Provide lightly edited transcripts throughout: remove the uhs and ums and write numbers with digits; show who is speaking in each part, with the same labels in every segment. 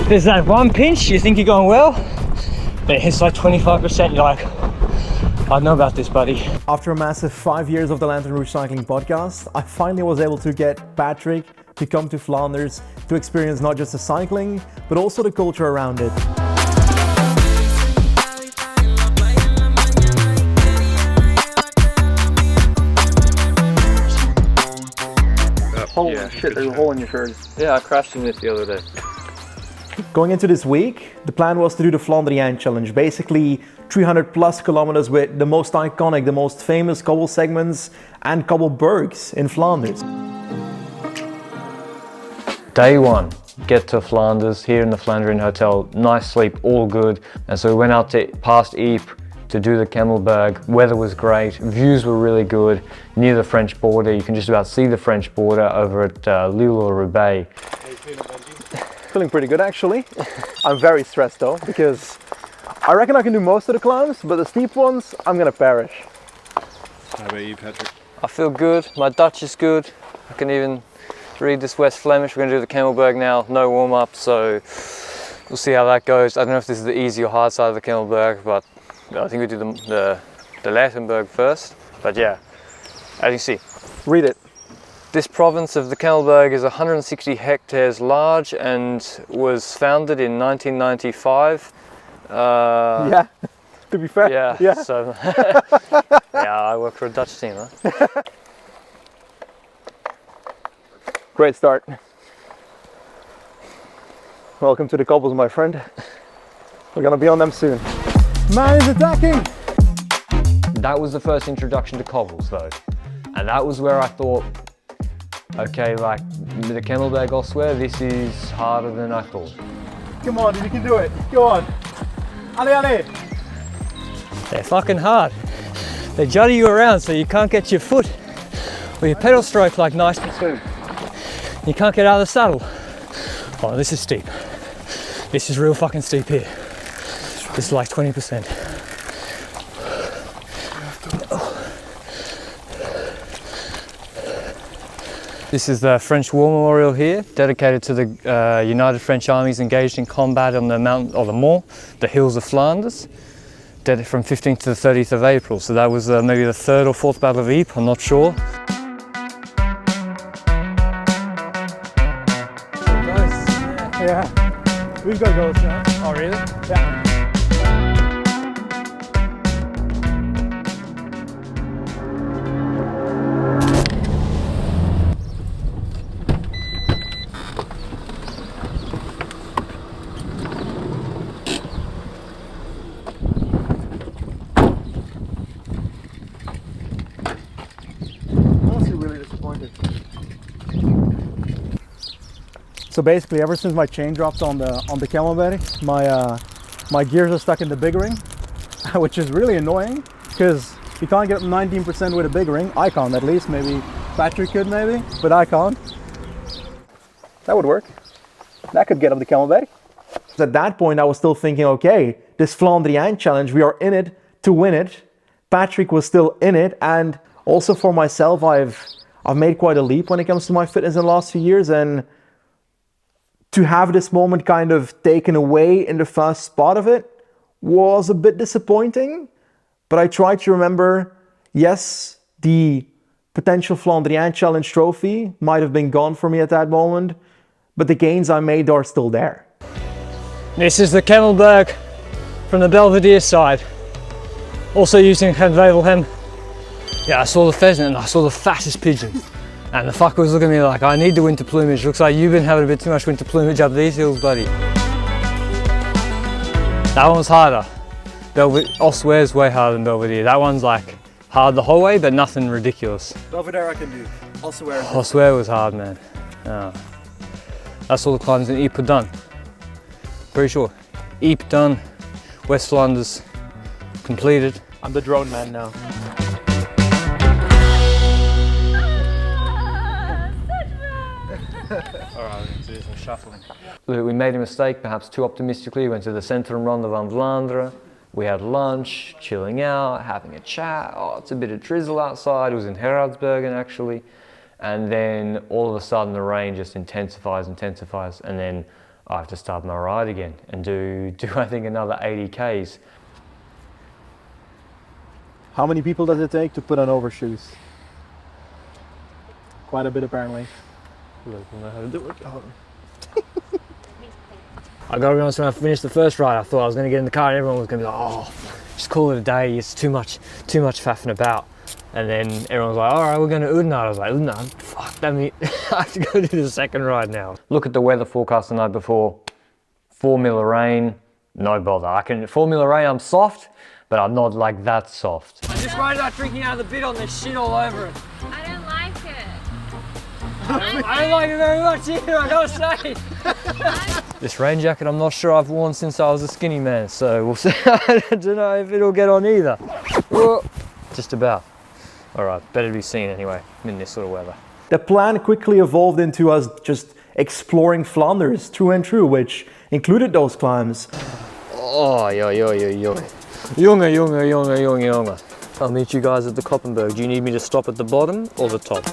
Speaker 1: There's that one pinch, you think you're going well, but it hits like 25%, you're like, I don't know about this, buddy.
Speaker 2: After a massive 5 years of the Lanterne Rouge Cycling podcast, I finally was able to get Patrick to come to Flanders to experience not just the cycling, but also the culture around it.
Speaker 1: Holy shit, there's a hole in your shirt. Yeah, I crashed in it the other day.
Speaker 2: Going into this week, the plan was to do the Flandrian Challenge, basically 300 plus kilometers with the most iconic, the most famous cobble segments and Koppenbergs in Flanders.
Speaker 3: Day one, get to Flanders, here in the Flandrian Hotel, nice sleep, all good. And so we went out to past Ypres to do the Koppenberg. Weather was great, views were really good, near the French border. You can just about see the French border over at Lille or Rouge.
Speaker 2: Feeling pretty good actually. I'm very stressed though, because I reckon I can do most of the climbs, but the steep ones, I'm gonna perish.
Speaker 4: How about you, Patrick?
Speaker 1: I feel good, my Dutch is good. I can even read this West Flemish. We're gonna do the Koppenberg now, no warm up, so we'll see how that goes. I don't know if this is the easy or hard side of the Koppenberg, but I think we do the Lattenberg first. But yeah, as you see.
Speaker 2: Read it.
Speaker 1: This province of the Koppenberg is 160 hectares large and was founded in 1995.
Speaker 2: Yeah, to be fair.
Speaker 1: Yeah. So yeah, I work for a Dutch team, huh?
Speaker 2: Great start. Welcome to the cobbles, my friend. We're gonna be on them soon. Man is attacking!
Speaker 3: That was the first introduction to cobbles though. And that was where I thought, okay, like the Koppenberg, I'll swear this is harder than I thought.
Speaker 2: Come on, you can do it. Go on. Allez, allez.
Speaker 1: They're fucking hard. They judder you around so you can't get your foot or your pedal stroke like nice and smooth. You can't get out of the saddle. Oh, this is steep. This is real fucking steep here. This is like 20%. This is the French War Memorial here, dedicated to the United French armies engaged in combat on the mountain, or the Mont, the hills of Flanders, from 15th to the 30th of April. So that was maybe the 3rd or 4th Battle of Ypres, I'm not sure.
Speaker 2: Yeah, we've got goals now.
Speaker 1: Oh really?
Speaker 2: Yeah. Really disappointed. So basically, ever since my chain dropped on the Koppenberg, my gears are stuck in the big ring, which is really annoying because you can't get 19% with a big ring. I can't, at least. Maybe Patrick could, maybe, but I can't. That would work. That could get up the Koppenberg. At that point, I was still thinking, okay, this Flandrian Challenge, we are in it to win it. Patrick was still in it, and also for myself, I've made quite a leap when it comes to my fitness in the last few years, and to have this moment kind of taken away in the first spot of it was a bit disappointing. But I tried to remember, yes, the potential Flandrian Challenge trophy might have been gone for me at that moment, but the gains I made are still there.
Speaker 1: This is the Koppenberg from the Belvedere side. Also using Hem. Yeah, I saw the pheasant and I saw the fattest pigeon. And the fucker was looking at me like, I need the winter plumage. Looks like you've been having a bit too much winter plumage up these hills, buddy. That one was harder. Oswear's way harder than Belvedere. That one's like hard the whole way, but nothing ridiculous.
Speaker 2: Belvedere I can do.
Speaker 1: Oswear was hard, man. Oh. That's all the climbs in Ypres done. Pretty sure. Ypres done, West Flanders completed.
Speaker 2: I'm the drone man now.
Speaker 4: Alright, let's do some shuffling.
Speaker 3: We made a mistake, perhaps too optimistically. We went to the Centrum Ronde van Vlaanderen, We had lunch, chilling out, having a chat. Oh, it's a bit of drizzle outside. It was in Heradsbergen actually. And then all of a sudden the rain just intensifies, and then I have to start my ride again and do I think another 80 Ks.
Speaker 2: How many people does it take to put on overshoes? Quite a bit apparently.
Speaker 1: Look, I know how to do it. I gotta be honest, when I finished the first ride, I thought I was gonna get in the car and everyone was gonna be like, oh, just call it a day, it's too much faffing about. And then everyone was like, all right, we're going to Oude. I was like, Oude, fuck, that means I have to go do the second ride now.
Speaker 3: Look at the weather forecast the night before. 4 mil of rain, no bother. 4 mil of rain, I'm soft, but I'm not like that soft.
Speaker 1: I just worried about drinking out of the bit on this shit all over it.
Speaker 5: I don't like it.
Speaker 1: I don't like it very much either, I gotta say. This rain jacket I'm not sure I've worn since I was a skinny man, so we'll see. I don't know if it'll get on either. Whoa. Just about. All right, better to be seen anyway in this sort of weather.
Speaker 2: The plan quickly evolved into us just exploring Flanders through and through, which included those climbs.
Speaker 1: Oh, yo. Jonge. I'll meet you guys at the Koppenberg. Do you need me to stop at the bottom or the top?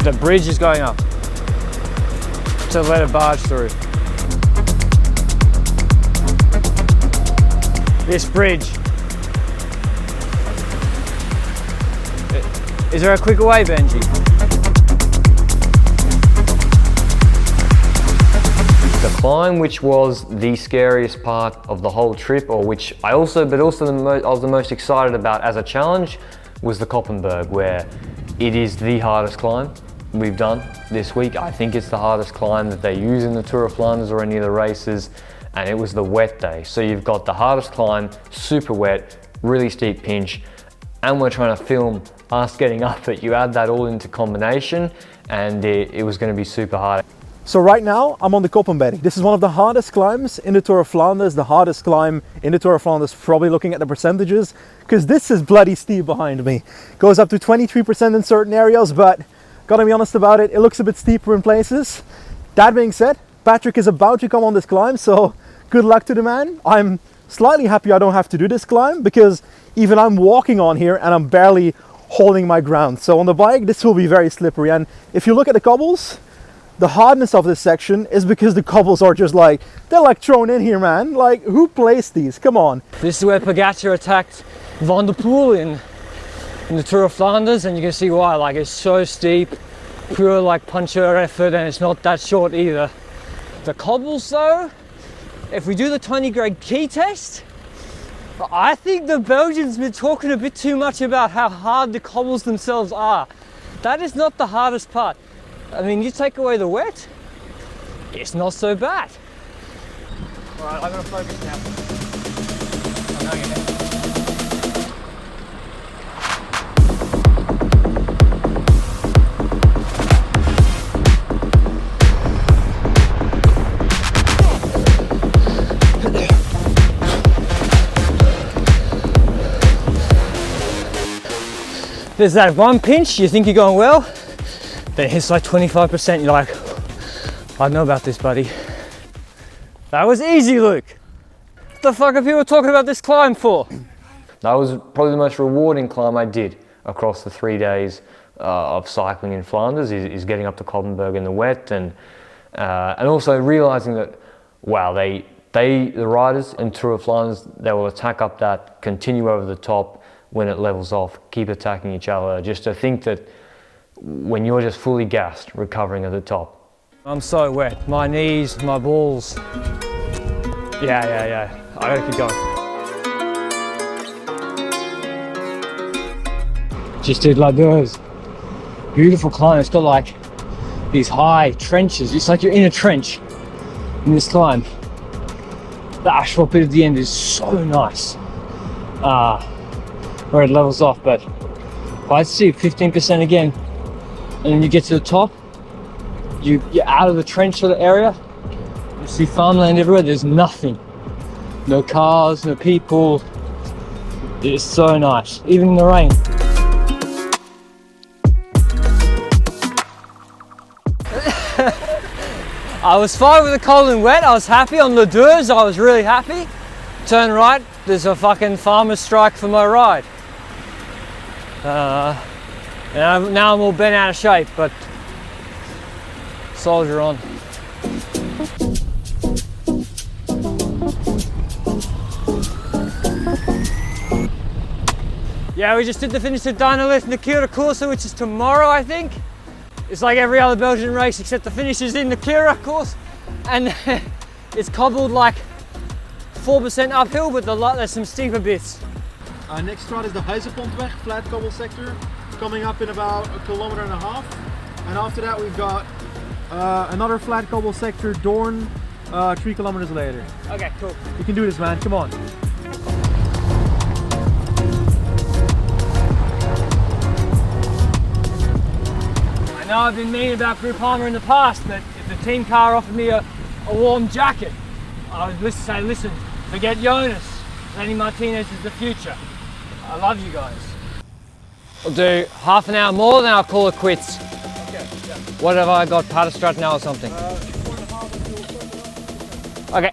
Speaker 1: The bridge is going up to let a barge through. This bridge. Is there a quicker way, Benji?
Speaker 3: The climb, which was the scariest part of the whole trip, or which I was the most excited about as a challenge, was the Koppenberg, where it is the hardest climb we've done this week. I think it's the hardest climb that they use in the Tour of Flanders or any of the races, and it was the wet day. So you've got the hardest climb, super wet, really steep pinch, and we're trying to film us getting up it. You add that all into combination and it was going to be super hard.
Speaker 2: So right now I'm on the Koppenberg. This is one of the hardest climbs in the Tour of Flanders, the hardest climb in the Tour of Flanders, probably looking at the percentages, because this is bloody steep behind me. Goes up to 23% in certain areas, but gotta be honest about it, it looks a bit steeper in places. That being said, Patrick is about to come on this climb, so good luck to the man. I'm slightly happy I don't have to do this climb, because even I'm walking on here and I'm barely holding my ground. So on the bike, this will be very slippery. And if you look at the cobbles, the hardness of this section is because the cobbles are just like, they're like thrown in here, man. Like, who placed these? Come on.
Speaker 1: This is where Pogacar attacked Van der Poel in the Tour of Flanders, and you can see why. Like, it's so steep, pure like puncher effort, and it's not that short either. The cobbles though, if we do the 20 grade key test, I think the Belgians been talking a bit too much about how hard the cobbles themselves are. That is not the hardest part. I mean, you take away the wet, it's not so bad. All right, I'm gonna focus now. I'm going ahead. There's that one pinch, you think you're going well, then it hits like 25%, you're like, I don't know about this, buddy. That was easy, Luke. What the fuck are people talking about this climb for?
Speaker 3: That was probably the most rewarding climb I did across the 3 days of cycling in Flanders, is getting up to Koppenberg in the wet, and also realizing that, wow, the riders in Tour of Flanders, they will attack up that, continue over the top, when it levels off, keep attacking each other. Just to think that when you're just fully gassed, recovering at the top.
Speaker 1: I'm so wet. My knees, my balls. Yeah. I gotta keep going. Just did like those. Beautiful climb. It's got like these high trenches. It's like you're in a trench in this climb. The asphalt bit at the end is so nice. Where it levels off, but I see 15% again, and then you get to the top, you're out of the trench sort of area,
Speaker 3: You see farmland everywhere, there's nothing. No cars, no people. It's so nice, even in the rain. I was fine with the cold and wet. I was happy on the doors. I was really happy. Turn right, there's a fucking farmer's strike for my ride. And now I'm all bent out of shape, but soldier on. Yeah, we just did the finish of Dynalith and the Kira Corsa, which is tomorrow, I think. It's like every other Belgian race except the finish is in the Kira course, and it's cobbled like 4% uphill, but there's some steeper bits.
Speaker 2: Next route is the Huizenpontweg, flat cobble sector, coming up in about 1.5 kilometers. And after that we've got another flat cobble sector, Doorn, 3 kilometers later.
Speaker 3: Okay, cool.
Speaker 2: You can do this, man, come on.
Speaker 3: I know I've been mean about Groupama in the past, but if the team car offered me a warm jacket, I would say, listen, forget Jonas. Lenny Martinez is the future. I love you guys. I'll do half an hour more, then I'll call it quits.
Speaker 2: Okay, yeah.
Speaker 3: What have I got, Paterberg now or something?
Speaker 2: 4.5
Speaker 3: Okay.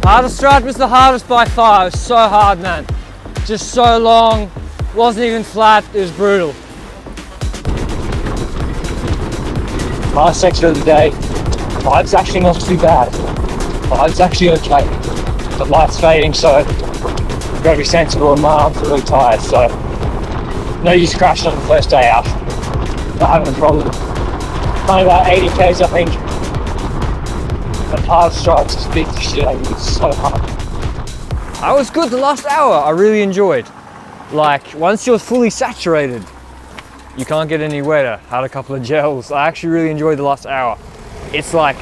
Speaker 3: Paterberg was the hardest by far. It was so hard, man. Just so long, wasn't even flat, it was brutal. Last section of the day, vibe's actually not too bad. Vibe's actually okay. The light's fading, so I've got to be sensible, and my arms are really tired, so no use crashing on the first day out. Not having a problem. Only about 80 k's, I think. The hard strikes is big to shit, it's so hard. That was good the last hour, I really enjoyed. Like, once you're fully saturated, you can't get any wetter. Had a couple of gels. I actually really enjoyed the last hour. It's like,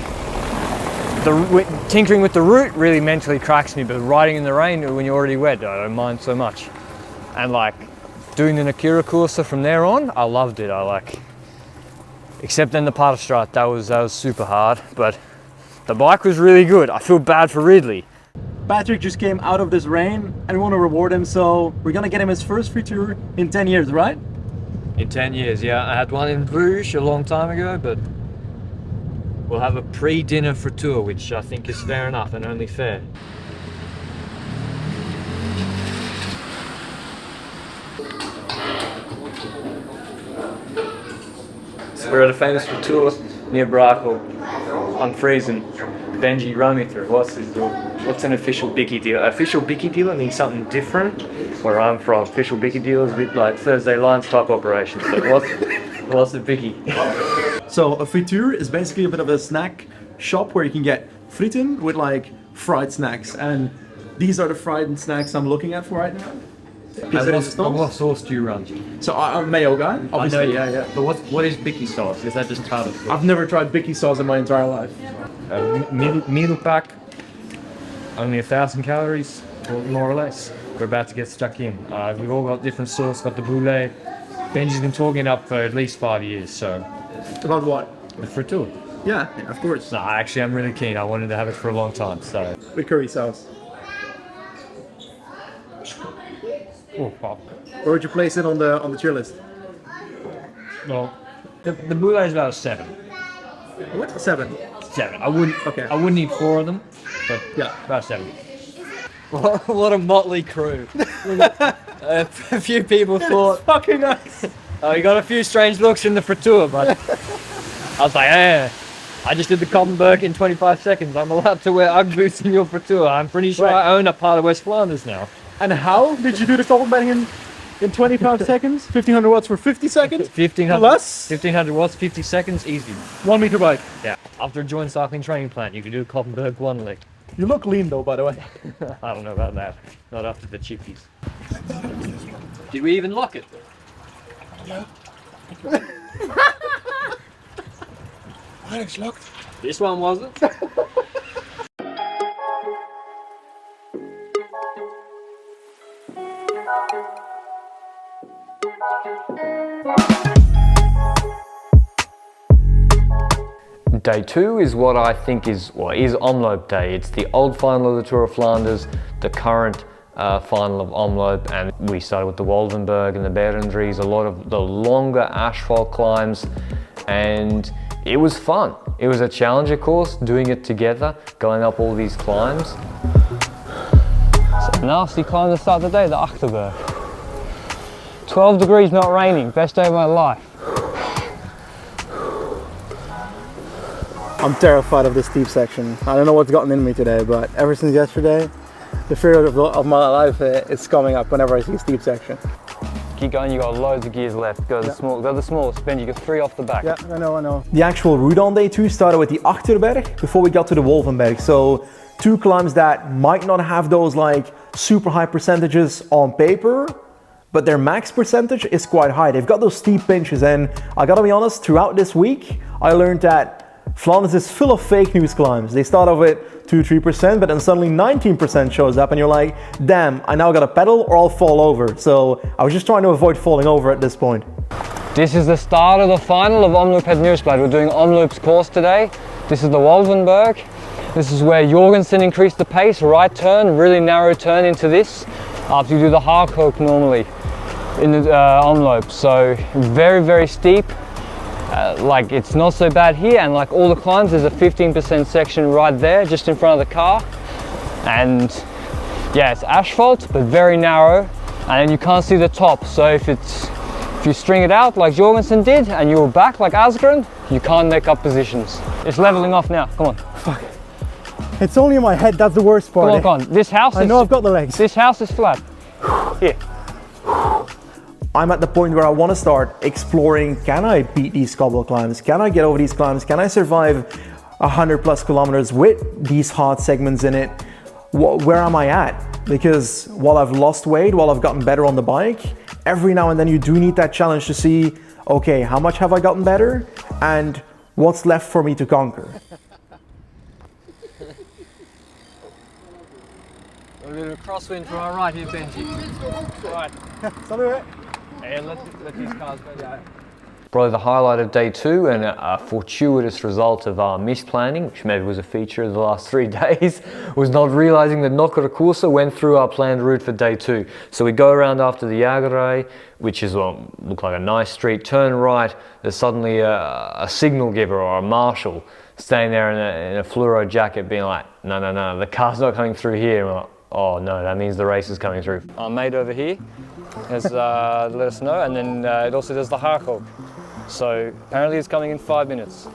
Speaker 3: tinkering with the route really mentally cracks me, but riding in the rain when you're already wet, I don't mind so much. And like, doing the Nakira Corsa from there on, I loved it. Except then the Paterberg, that was super hard, but the bike was really good. I feel bad for Ridley.
Speaker 2: Patrick just came out of this rain and we want to reward him, so we're gonna get him his first free tour in 10 years, right?
Speaker 3: In 10 years, yeah. I had one in Rouge a long time ago, but we'll have a pre-dinner for tour, which I think is fair enough and only fair. So we're at a famous tour near Brakel. I'm freezing. Benji, run me through. What's an official bicky deal? Official bicky dealer means something different where I'm from. Official bicky deal is a bit like Thursday Lines type operation. So what's a bicky?
Speaker 2: So a friture is basically a bit of a snack shop where you can get frieten with like fried snacks, and these are the fried snacks I'm looking at for right now.
Speaker 3: What sauce do you run?
Speaker 2: So I'm a mayo guy, obviously.
Speaker 3: I know, yeah. But what is bicky sauce? Is that just tartar?
Speaker 2: I've never tried bicky sauce in my entire life.
Speaker 3: Meal pack, only 1,000 calories, more or less. We're about to get stuck in. We've all got different sauce, got the boulet. Benji's been talking it up for at least 5 years, so.
Speaker 2: About what?
Speaker 3: The friture.
Speaker 2: Yeah, of course.
Speaker 3: No, actually I'm really keen. I wanted to have it for a long time, so.
Speaker 2: With curry sauce.
Speaker 3: Oh, wow.
Speaker 2: Or would you place it on the tier list?
Speaker 3: Well, the boulet is about a 7.
Speaker 2: What? 7?
Speaker 3: 7. I wouldn't eat 4 of them, but
Speaker 2: Yeah.
Speaker 3: about 7. What a motley crew. A few people thought,
Speaker 2: Fucking nice.
Speaker 3: oh, you got a few strange looks in the friture, but I was like, I just did the Koppenberg in 25 seconds. I'm allowed to wear Ugg boots in your friture. I'm pretty sure
Speaker 2: Right.
Speaker 3: I own a part of West Flanders now.
Speaker 2: And how did you do the Koppenberg in 25 seconds? 1500 watts for 50 seconds?
Speaker 3: 1500
Speaker 2: Plus?
Speaker 3: 1500 watts, 50 seconds, easy.
Speaker 2: 1 meter bike.
Speaker 3: Yeah. After a joint cycling training plan, you can do a Koppenberg one leg.
Speaker 2: You look lean though, by the way.
Speaker 3: I don't know about that. Not after the chippies. Did we even lock it?
Speaker 6: Yeah. It's locked.
Speaker 3: This one wasn't. Day 2 is what I think is Omloop Day. It's the old final of the Tour of Flanders, the current final of Omloop, and we started with the Wolvenberg and the Berendries, a lot of the longer asphalt climbs, and it was fun. It was a challenger course, doing it together, going up all these climbs.
Speaker 1: So nasty climb to start the day, the Paterberg. 12 degrees, not raining, best day of my life.
Speaker 2: I'm terrified of this steep section. I don't know what's gotten in me today, but ever since yesterday, the fear of my life is coming up whenever I see a steep section.
Speaker 1: Keep going, you got loads of gears left. Go to the smallest bend, you get 3 off the back.
Speaker 2: Yeah, I know. The actual route on day 2 started with the Paterberg before we got to the Wolvenberg. So 2 climbs that might not have those like super high percentages on paper, but their max percentage is quite high. They've got those steep pinches, and I gotta be honest, throughout this week, I learned that Flanders is full of fake news climbs. They start off with 2-3%, but then suddenly 19% shows up and you're like, damn, I now gotta pedal or I'll fall over. So I was just trying to avoid falling over at this point.
Speaker 1: This is the start of the final of Omloop het Nieuwsblad. We're doing Omloop's course today. This is the Wolvenberg. This is where Jorgensen increased the pace, right turn, really narrow turn into this, after you do the Haarkook normally in the Omloop. So very, very steep. Like it's not so bad here, and like all the climbs, there's a 15% section right there just in front of the car, and yeah, it's asphalt but very narrow, and then you can't see the top. So if you string it out like Jorgensen did and you're back like Asgren, you can't make up positions. It's leveling off now. Come on.
Speaker 2: Fuck. It's only in my head. That's the worst part.
Speaker 1: Come on. This house.
Speaker 2: I know I've got the legs.
Speaker 1: This house is flat. Here.
Speaker 2: I'm at the point where I want to start exploring, can I beat these cobble climbs? Can I get over these climbs? Can I survive 100+ kilometers with these hard segments in it? Where am I at? Because while I've lost weight, while I've gotten better on the bike, every now and then you do need that challenge to see, okay, how much have I gotten better? And what's left for me to conquer?
Speaker 1: A bit of a crosswind from our right here, Benji. Right. And let these cars go down.
Speaker 3: Probably the highlight of day 2, and a fortuitous result of our misplanning, which maybe was a feature of the last 3 days, was not realizing that Nokere Koerse went through our planned route for day 2. So we go around after the Jagerij, which is look like a nice street, turn right, there's suddenly a signal giver or a marshal standing there in a fluoro jacket being like, no, the car's not coming through here. And we're like, oh no, that means the race is coming through.
Speaker 1: Our mate over here has let us know, and then it also does the Haarkook. So apparently it's coming in 5 minutes.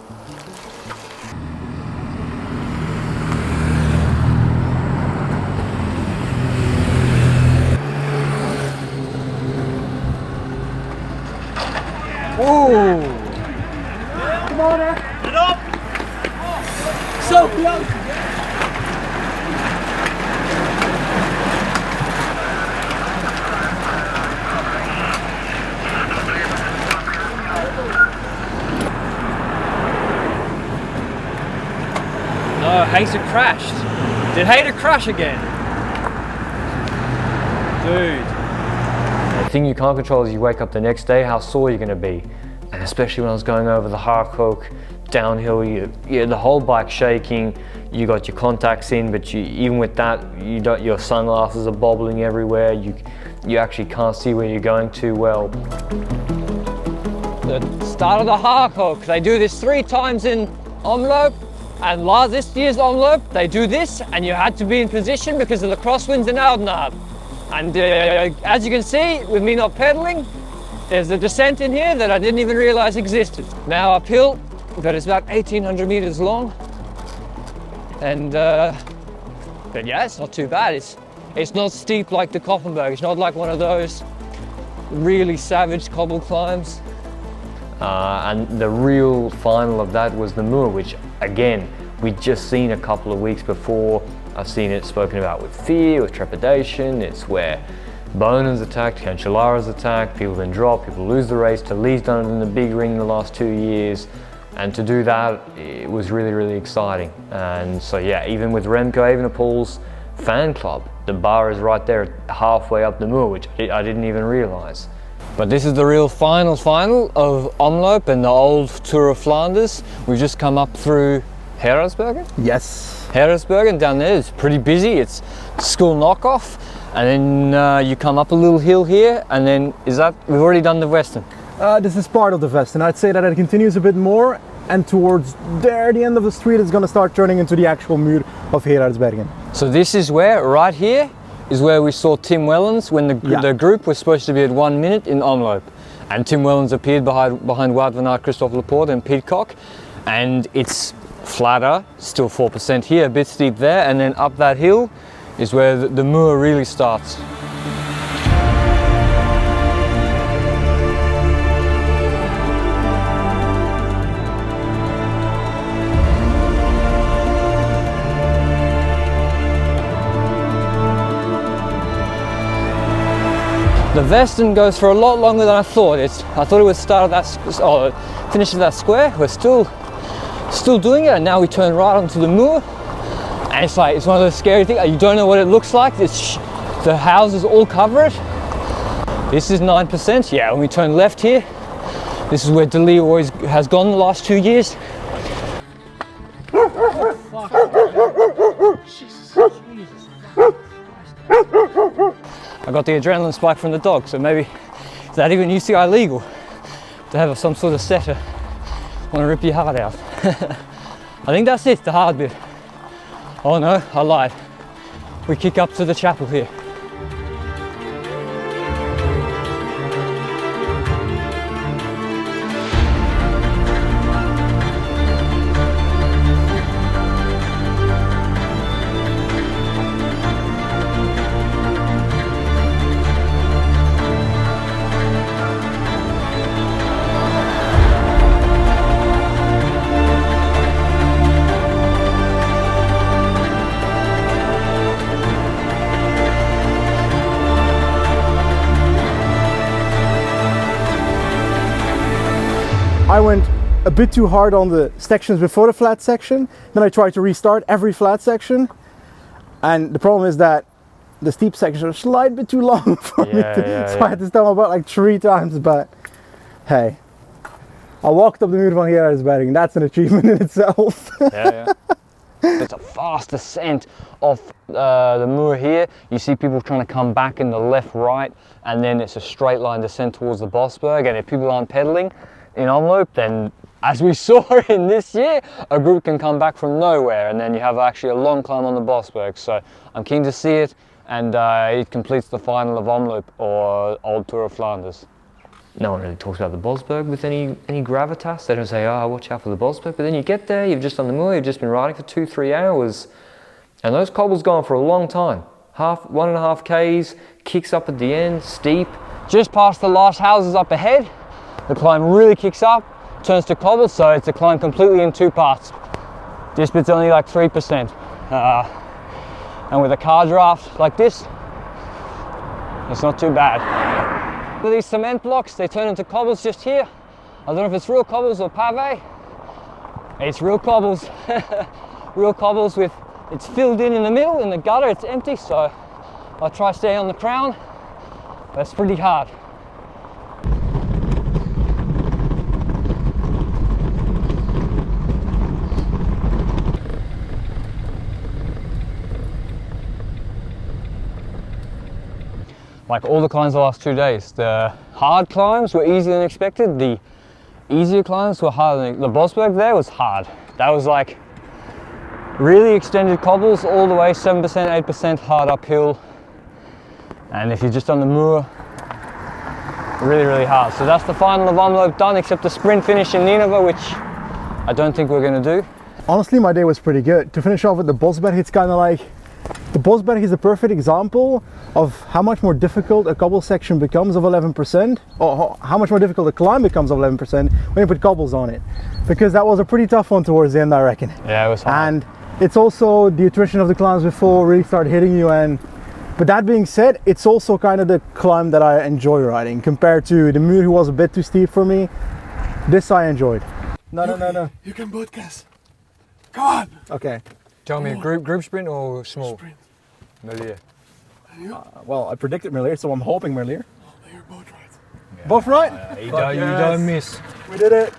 Speaker 1: Ooh!
Speaker 2: Come on, get up! So close!
Speaker 1: No, Hater crashed. Did Hater crash again? Dude.
Speaker 3: The thing you can't control is you wake up the next day, how sore you're going to be. And especially when I was going over the Haarkook, downhill, the whole bike shaking, you got your contacts in, but even with that, your sunglasses are bobbling everywhere, you actually can't see where you're going too well.
Speaker 1: The start of the Haarkook, they do this 3 times in Omloop, and this year's Omloop, they do this, and you had to be in position because of the crosswinds in Oude. And as you can see, with me not pedaling, there's a descent in here that I didn't even realize existed. Now uphill, but it's about 1,800 meters long. And, but yeah, it's not too bad. It's not steep like the Koppenberg. It's not like one of those really savage cobble climbs.
Speaker 3: And the real final of that was the Moor, which again, we'd just seen a couple of weeks before. I've seen it spoken about with fear, with trepidation. It's where Boonen's attacked, Cancelara's attacked, people then drop, people lose the race. Lee's done it in the big ring in the last 2 years. And to do that, it was really, really exciting. And so yeah, even with Remco Evenepoel's fan club, the bar is right there halfway up the Moor, which I didn't even realize.
Speaker 1: But this is the real final of Omloop and the old Tour of Flanders. We've just come up through Paterberg.
Speaker 2: Yes.
Speaker 1: Paterberg, and down there it's pretty busy. It's school knockoff, and then you come up a little hill here, and then we've already done the western.
Speaker 2: This is part of the vest, and I'd say that it continues a bit more, and towards there, the end of the street, it's going to start turning into the actual muur of Paterberg.
Speaker 1: So this is where, right here, is where we saw Tim Wellens when the group was supposed to be at 1 minute in Omloop. And Tim Wellens appeared behind Wout van Aert, Christophe Laporte and Pidcock, and it's flatter, still 4% here, a bit steep there, and then up that hill is where the muur really starts. The Western goes for a lot longer than I thought. I thought it would start at finish at that square. We're still doing it, and now we turn right onto the muur. And it's one of those scary things. You don't know what it looks like. The houses all cover it. This is 9%. Yeah, when we turn left here, this is where Deli always has gone the last 2 years. I got the adrenaline spike from the dog, so maybe is that even UCI legal to have some sort of setter want to rip your heart out? I think that's it, the hard bit. Oh no, I lied. We kick up to the chapel here.
Speaker 2: I went a bit too hard on the sections before the flat section. Then I tried to restart every flat section. And the problem is that the steep sections are a slight bit too long for me. So I had to stop about like 3 times, but hey. I walked up the muur van Paterberg. That's an achievement in itself.
Speaker 1: It's a fast ascent off the muur here. You see people trying to come back in the left, right, and then it's a straight line descent towards the Bosberg. And if people aren't pedaling in Omloop, then as we saw in this year, a group can come back from nowhere, and then you have actually a long climb on the Bosberg. So I'm keen to see it, and it completes the final of Omloop, or Old Tour of Flanders. No one really talks about the Bosberg with any gravitas. They don't say, oh, watch out for the Bosberg. But then you get there, you've just done the muur, you've just been riding for 2-3 hours, and those cobbles go on for a long time. 1.5 Ks, kicks up at the end, steep. Just past the last houses up ahead, the climb really kicks up, turns to cobbles, so it's a climb completely in 2 parts. This bit's only like 3%. And with a car draft like this, it's not too bad. With these cement blocks, they turn into cobbles just here. I don't know if it's real cobbles or pave. It's real cobbles. Real cobbles with, it's filled in the middle, in the gutter, it's empty, so I'll try staying on the crown, but it's pretty hard. Like all the climbs the last 2 days, the hard climbs were easier than expected. The easier climbs were harder. The Bosberg there was hard. That was like really extended cobbles all the way, 7%, 8% hard uphill. And if you're just on the muur, really, really hard. So that's the final of Omloop done, except the sprint finish in Nineveh, which I don't think we're going to do.
Speaker 2: Honestly, my day was pretty good. To finish off with the Bosberg, it's kind of like, the Bosberg is a perfect example of how much more difficult a cobble section becomes of 11%, or how much more difficult a climb becomes of 11% when you put cobbles on it. Because that was a pretty tough one towards the end, I reckon.
Speaker 1: Yeah, it was hard.
Speaker 2: And it's also the attrition of the climbs before really start hitting you. But that being said, it's also kind of the climb that I enjoy riding compared to the muur, who was a bit too steep for me. This I enjoyed. No.
Speaker 6: You can podcast. Come on.
Speaker 2: Okay.
Speaker 1: Tell me, group sprint or small?
Speaker 6: Sprint.
Speaker 1: No idea.
Speaker 6: And you?
Speaker 2: Well, I predicted Merlier, so I'm hoping Merlier.
Speaker 6: Oh, you're both right.
Speaker 2: Both right?
Speaker 4: You don't miss.
Speaker 2: We did it.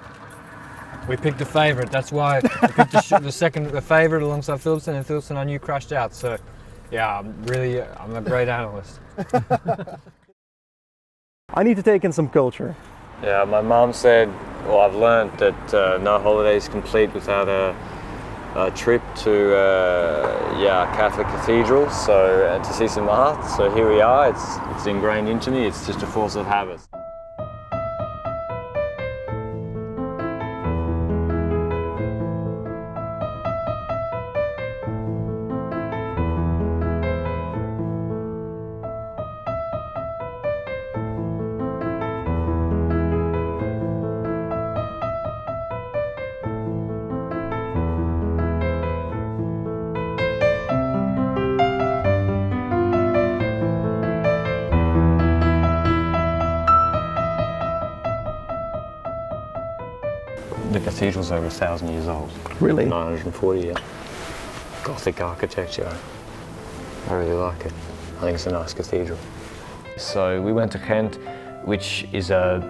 Speaker 4: We picked a favourite. That's why we picked the favourite alongside Philipson, and Philipson I knew crashed out. So, yeah, I'm a great analyst.
Speaker 2: I need to take in some culture.
Speaker 1: Yeah, my mum said, well, I've learned that no holiday is complete without a trip to Catholic cathedrals, so to see some art. So here we are. It's ingrained into me. It's just a force of habit. The cathedral's over 1,000 years old.
Speaker 2: Really?
Speaker 1: 940, yeah. Gothic architecture. I really like it. I think it's a nice cathedral. So we went to Ghent, which is a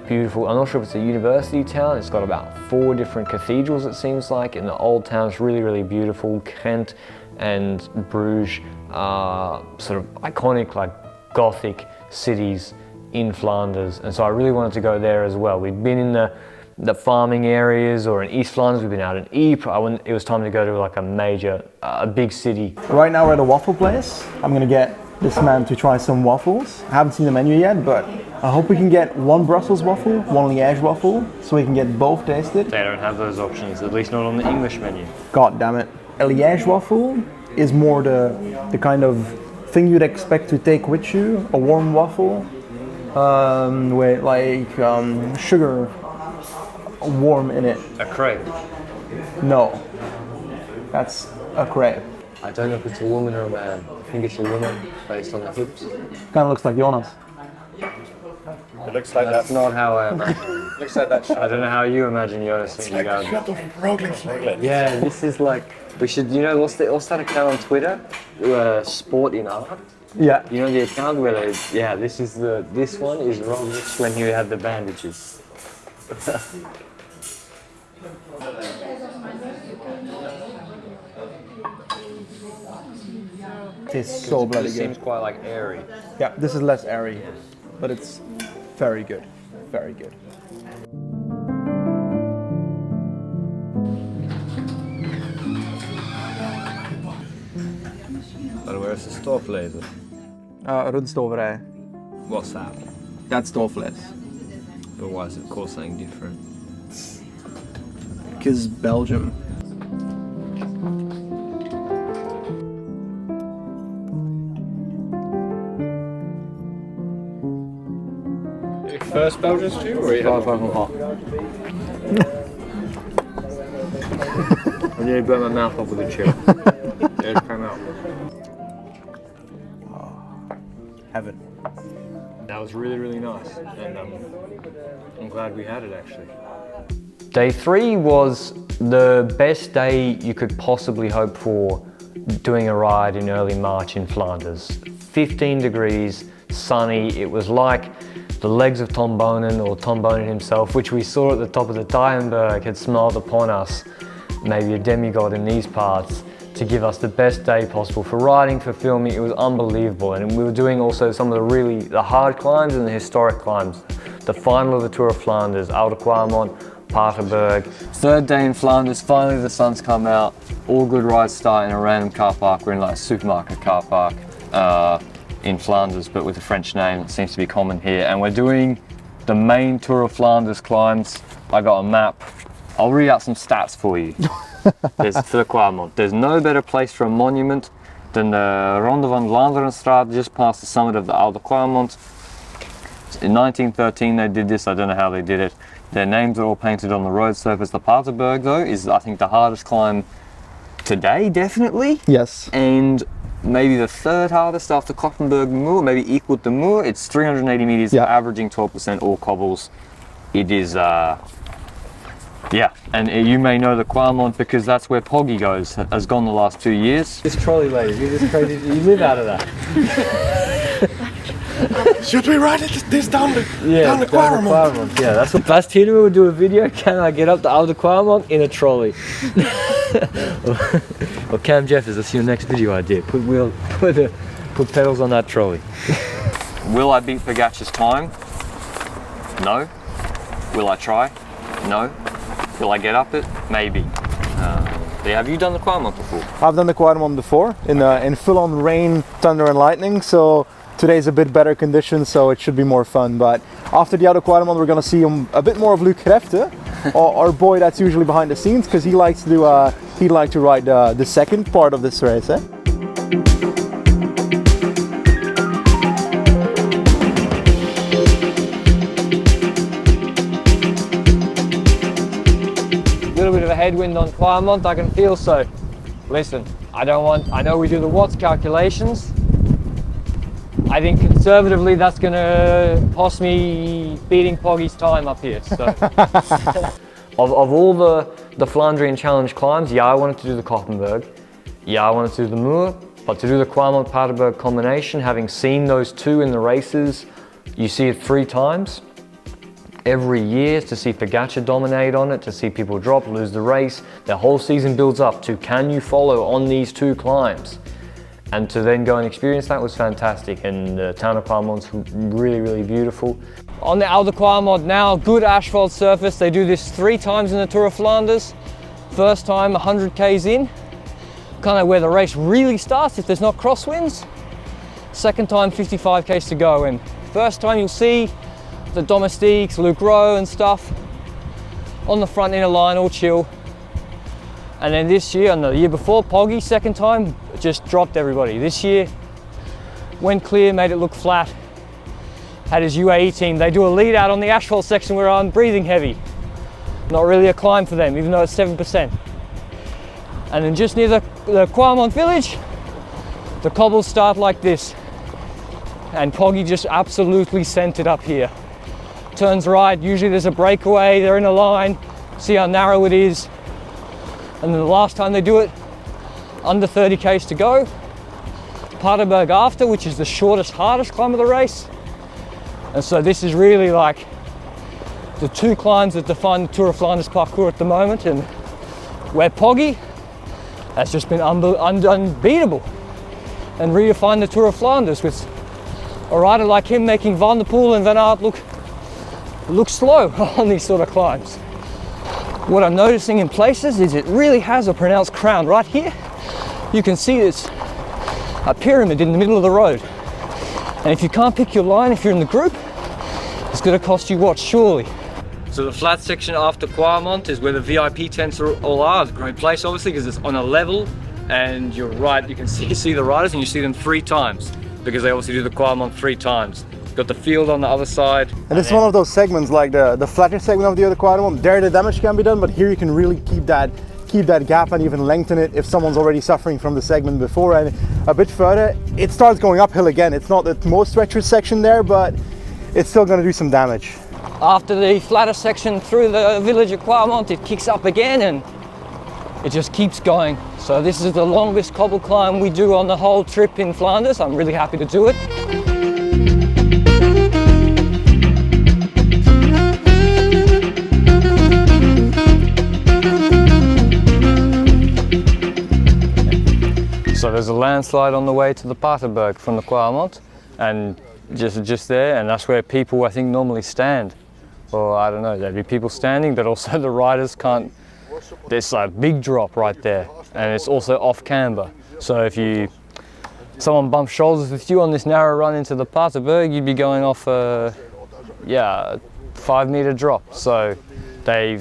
Speaker 1: beautiful, I'm not sure if it's a university town. It's got about 4 different cathedrals, it seems like, in the old town. It's really, really beautiful. Ghent and Bruges are sort of iconic, like Gothic cities in Flanders. And so I really wanted to go there as well. We'd been in the farming areas, or in East Flanders, we've been out in Ypres. It was time to go to like a big city.
Speaker 2: Right now we're at a waffle place. I'm gonna get this man to try some waffles. I haven't seen the menu yet, but I hope we can get one Brussels waffle, one Liège waffle, so we can get both tasted.
Speaker 1: They don't have those options, at least not on the English menu.
Speaker 2: God damn it. A Liège waffle is more the kind of thing you'd expect to take with you. A warm waffle with like sugar warm in it.
Speaker 1: A crepe.
Speaker 2: No, that's a crepe.
Speaker 1: I don't know if it's a woman or a man. I think it's a woman based on the hips.
Speaker 2: Kind of looks like Jonas.
Speaker 4: It looks like
Speaker 1: That's not how I imagine.
Speaker 4: Looks like that shot.
Speaker 1: I don't know how you imagine Jonas in the garden. Yeah, this is like, we should, what's that account on Twitter? Sport in art.
Speaker 2: Yeah.
Speaker 1: You know the account where this one is Roglic when he had the bandages.
Speaker 2: Tastes so bloody
Speaker 1: It
Speaker 2: good.
Speaker 1: seems quite like airy.
Speaker 2: Yeah, this is less airy, but it's very good. Very good.
Speaker 1: But where's the stoflezen?
Speaker 2: Rundstoverij.
Speaker 1: What's that?
Speaker 2: That's stofvlees.
Speaker 1: But why is it called something different?
Speaker 2: Because Belgium.
Speaker 4: First Belgian stew, or you have
Speaker 1: I nearly burnt my mouth off with a chip. It came out.
Speaker 2: Heaven.
Speaker 1: That was really, really nice, and I'm glad we had it actually.
Speaker 3: Day 3 was the best day you could possibly hope for doing a ride in early March in Flanders. 15 degrees, sunny. It was like the legs of Tom Boonen, or Tom Boonen himself, which we saw at the top of the Paterberg, had smiled upon us, maybe a demigod in these parts, to give us the best day possible for riding, for filming. It was unbelievable, and we were doing also some of the hard climbs and the historic climbs. The final of the Tour of Flanders, Oude, Kwaremont, Paterberg. 3rd day in Flanders, finally the sun's come out. All good rides start in a random car park. We're in like a supermarket car park in Flanders, but with a French name. It seems to be common here. And we're doing the main Tour of Flanders climbs. I got a map. I'll read out some stats for you. For the Kwaremont. There's no better place for a monument than the Ronde van Lanterne just past the summit of the Oude Kwaremont. In 1913 they did this. I don't know how they did it. Their names are all painted on the road surface. The Paterberg though is, I think, the hardest climb today, definitely.
Speaker 2: Yes.
Speaker 3: And maybe the 3rd hardest after Koppenberg Moor, maybe equal to Moor. It's 380 meters, averaging 12% all cobbles. It is, and you may know the Kwaremont because that's where Poggy has gone the last 2 years.
Speaker 1: This trolley lady, you just crazy, you live out of that.
Speaker 6: Should we ride this down the Kwaremont?
Speaker 3: Kwaremont. Yeah, that's what Bast here will do a video. Can I get up the Oude Kwaremont in a trolley? Well, Cam Jeffers, that's your next video idea. Put pedals on that trolley. Will I beat Pogačar's time? No. Will I try? No. Will I get up it? Maybe. Have you done the Kwaremont before?
Speaker 2: I've done the Kwaremont before in full-on rain, thunder and lightning, so today's a bit better conditions, so it should be more fun. But after the Oude Kwaremont, we're going to see a bit more of Luc Grefte, our boy that's usually behind the scenes, because he likes to do he'd like to ride the second part of this race. Eh?
Speaker 3: Little bit of a headwind on Kwaremont, I can feel. So listen, I know we do the watts calculations. I think conservatively that's going to cost me beating Poggy's time up here. So of all the Flandrian Challenge climbs, yeah, I wanted to do the Koppenberg, yeah, I wanted to do the Muur, but to do the Kwaremont Paterberg combination, having seen those two in the races, you see it 3 times every year, to see Pogačar dominate on it, to see people drop, lose the race. The whole season builds up to, can you follow on these 2 climbs? And to then go and experience that was fantastic. And the town of Kwaremont's really, really beautiful. On the Oude Kwaremont now, good asphalt surface. They do this 3 times in the Tour of Flanders. First time 100 k's in, kind of where the race really starts if there's not crosswinds. Second time 55 k's to go, and first time you'll see the domestiques, Luc Rowe and stuff on the front inner line, all chill. And then this year, and the year before, Poggy, second time, just dropped everybody. This year, went clear, made it look flat. Had his UAE team, they do a lead out on the asphalt section where I'm breathing heavy. Not really a climb for them, even though it's 7%. And then just near the Kwaremont village, the cobbles start like this. And Poggy just absolutely sent it up here. Turns right, usually there's a breakaway, they're in a line, see how narrow it is. And then the last time they do it, under 30 k's to go. Paterberg after, which is the shortest, hardest climb of the race. And so this is really like the 2 climbs that define the Tour of Flanders parcours at the moment, and where Poggy has just been unbeatable and redefined the Tour of Flanders with a rider like him making Van der Poel and Van Aert look slow on these sort of climbs. What I'm noticing in places is it really has a pronounced crown. Right here, you can see it's a pyramid in the middle of the road. And if you can't pick your line, if you're in the group, it's going to cost you what, surely? So the flat section after Kwaremont is where the VIP tents all are. It's a great place, obviously, because it's on a level, and you're right, you can see the riders, and you see them 3 times, because they obviously do the Kwaremont 3 times. Got the field on the other side.
Speaker 2: And this is one of those segments, like the flatter segment of the other Kwaremont. There the damage can be done, but here you can really keep that gap and even lengthen it if someone's already suffering from the segment before. And a bit further, it starts going uphill again. It's not the most treacherous section there, but it's still going to do some damage.
Speaker 3: After the flatter section through the village of Kwaremont, it kicks up again and it just keeps going. So this is the longest cobble climb we do on the whole trip in Flanders. I'm really happy to do it. So there's a landslide on the way to the Paterberg from the Kwaremont, and just there, and that's where people, I think, normally stand. Or I don't know, there'd be people standing, but also the riders can't. There's a big drop right there, and it's also off camber. So if someone bumps shoulders with you on this narrow run into the Paterberg, you'd be going off a 5-meter drop. So they're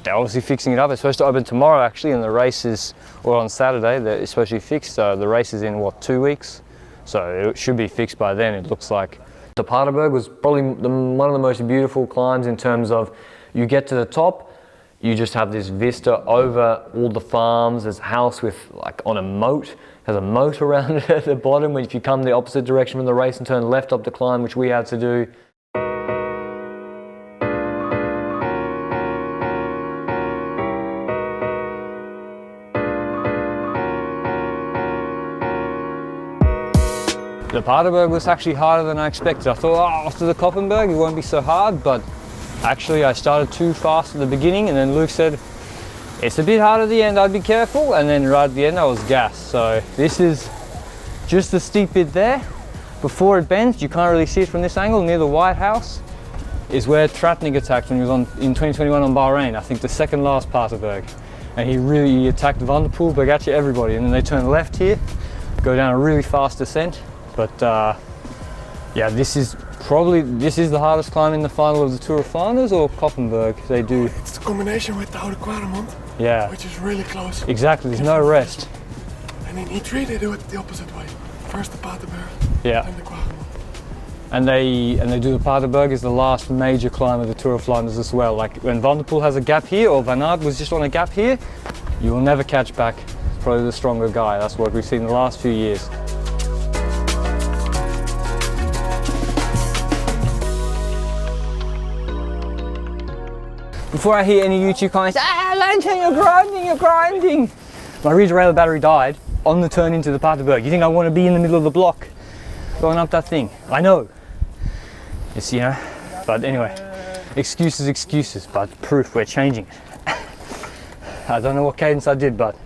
Speaker 3: obviously fixing it up. It's supposed to open tomorrow actually, and the race is, or on Saturday, it's supposed to be fixed. So the race is in what, 2 weeks? So it should be fixed by then, it looks like. The Paterberg was probably one of the most beautiful climbs in terms of, you get to the top, you just have this vista over all the farms. There's a house with, like, on a moat, has a moat around it at the bottom. If you come the opposite direction from the race and turn left up the climb, which we had to do,
Speaker 1: The Paterberg was actually harder than I expected. I thought, oh, after the Koppenberg it won't be so hard, but actually I started too fast at the beginning, and then Luke said, it's a bit hard at the end, I'd be careful, and then right at the end I was gassed. So this is just the steep bit there. Before it bends, you can't really see it from this angle, near the White House is where Tratnik attacked when he was in 2021 on Bahrain, I think the second last Paterberg. And he attacked Van der Poel, Pogacar, everybody, and then they turn left here, go down a really fast descent. But yeah, this is the hardest climb in the final of the Tour of Flanders or Koppenberg. They do.
Speaker 6: It's the combination with the Oude Kwaremont,
Speaker 1: yeah,
Speaker 6: which is really close.
Speaker 1: Exactly, there's no rest.
Speaker 6: And in E3 they do it the opposite way. First the Paterberg,
Speaker 1: yeah,
Speaker 6: and the Kwaremont.
Speaker 1: And they do the Paterberg as the last major climb of the Tour of Flanders as well. Like when Van der Poel has a gap here, or Van Aert was just on a gap here, you will never catch back. Probably the stronger guy. That's what we've seen the last few years. Before I hear any YouTube comments, Lanterne, you're grinding! My rear derailleur battery died on the turn into the Paterberg. You think I want to be in the middle of the block going up that thing? I know. It's, you know, but anyway, excuses, but proof we're changing it. I don't know what cadence I did, but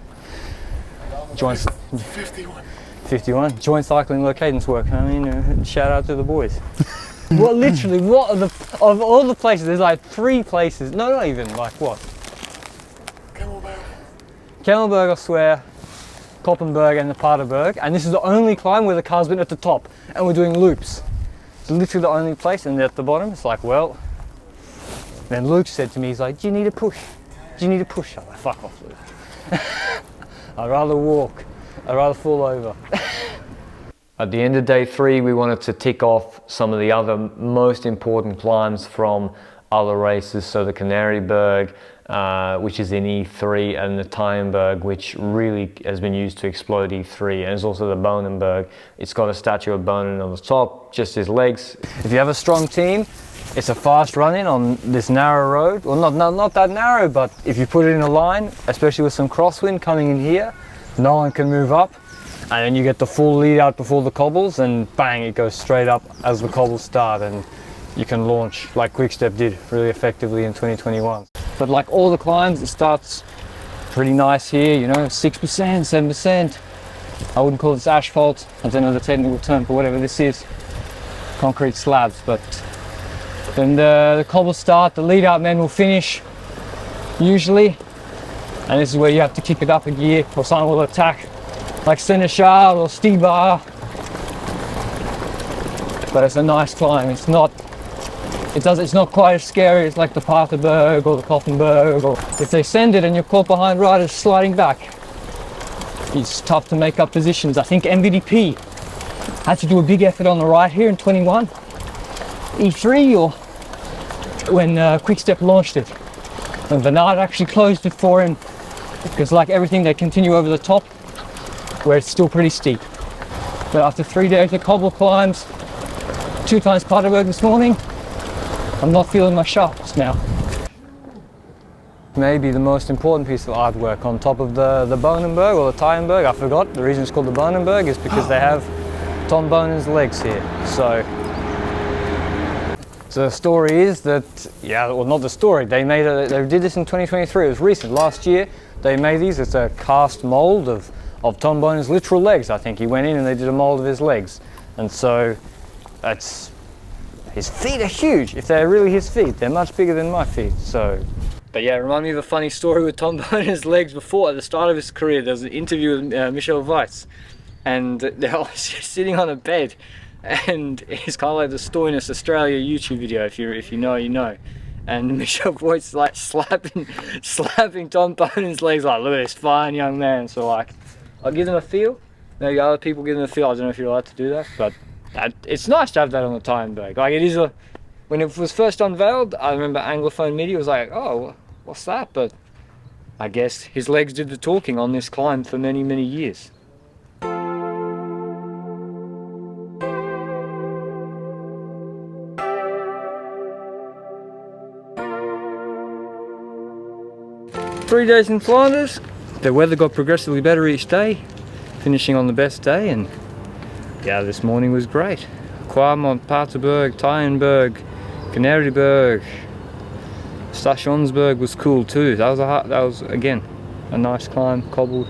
Speaker 1: joint 51 joint cycling low cadence work. I mean, shout out to the boys. What literally? What are of all the places? There's like 3 places. No, not even. Like what? Kwaremont, I swear. Koppenberg and the Paterberg, and this is the only climb where the car's been at the top, and we're doing loops. It's literally the only place, and at the bottom, it's like, well. Then Luke said to me, he's like, "Do you need a push? Do you need a push?" I'm like, "Fuck off, Luke. I'd rather walk. I'd rather fall over."
Speaker 3: At the end of day 3, we wanted to tick off some of the other most important climbs from other races. So the Canaryberg, which is in E3, and the Paterberg, which really has been used to explode E3, and there's also the Boonenberg. It's got a statue of Boonen on the top, just his legs.
Speaker 1: If you have a strong team, it's a fast run-in on this narrow road. Well, not that narrow, but if you put it in a line, especially with some crosswind coming in here, no one can move up. And then you get the full lead out before the cobbles, and bang, it goes straight up as the cobbles start, and you can launch like Quickstep did really effectively in 2021. But like all the climbs, it starts pretty nice here, you know, 6%, 7%. I wouldn't call this asphalt. I don't know the technical term for whatever this is. Concrete slabs, but then the cobbles start, the lead out men will finish, usually. And this is where you have to kick it up a gear, or someone will attack, like Seneschal or Stibar. But it's a nice climb. It's not quite as scary as like the Paterberg or the Koppenberg, or if they send it and you're caught behind riders sliding back, it's tough to make up positions. I think MVDP had to do a big effort on the right here in 21, E3, or when Quickstep launched it. And Van Aert actually closed it for him, because like everything, they continue over the top where it's still pretty steep. But after 3 days of cobble climbs, 2 times Paterberg this morning, I'm not feeling my sharpest now. Maybe the most important piece of artwork on top of the Boonenberg or the Paterberg, I forgot. The reason it's called the Boonenberg is because they have Tom Boonen's legs here. So the story is that, yeah, well, not the story, they did this in 2023, it was recent, last year. They made these, it's a cast mold of Tom Boonen's literal legs, I think. He went in and they did a mold of his legs. And so his feet are huge. If they're really his feet, they're much bigger than my feet. So, but yeah, remind me of a funny story with Tom Boonen's legs before, at the start of his career. There was an interview with Michel Weiss, and they're all sitting on a bed, and it's kind of like the Stoiness Australia YouTube video. If you know, you know. And Michel Weiss like slapping Tom Boonen's legs, like, "Look at this fine young man." So like, I'll give them a feel. Maybe other people give them a feel. I don't know if you're allowed to do that, but it's nice to have that on the Paterberg. Like, it is when it was first unveiled, I remember Anglophone media was like, "Oh, what's that?" But I guess his legs did the talking on this climb for many, many years. Three days in Flanders. The weather got progressively better each day, finishing on the best day, and yeah, this morning was great. Kwaremont, Paterberg, Tyenberg, Canaryberg, Stationsberg was cool too. That was again a nice climb, cobbled.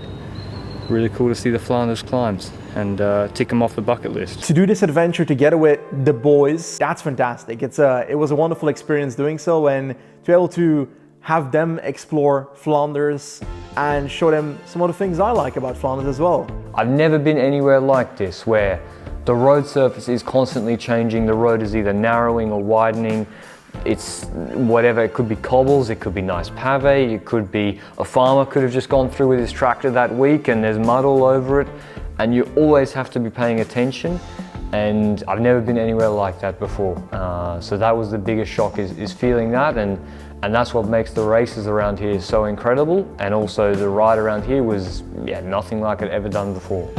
Speaker 1: Really cool to see the Flanders climbs and tick them off the bucket list.
Speaker 2: To do this adventure together with the boys, that's fantastic. It was a wonderful experience doing so, and to be able to have them explore Flanders and show them some of the things I like about Flanders as well.
Speaker 3: I've never been anywhere like this where the road surface is constantly changing. The road is either narrowing or widening. It's whatever, it could be cobbles, it could be nice pave, it could be a farmer could have just gone through with his tractor that week and there's mud all over it, and you always have to be paying attention, and I've never been anywhere like that before. So that was the biggest shock, is feeling that, and that's what makes the races around here so incredible, and also the ride around here was, yeah, nothing like I'd ever done before.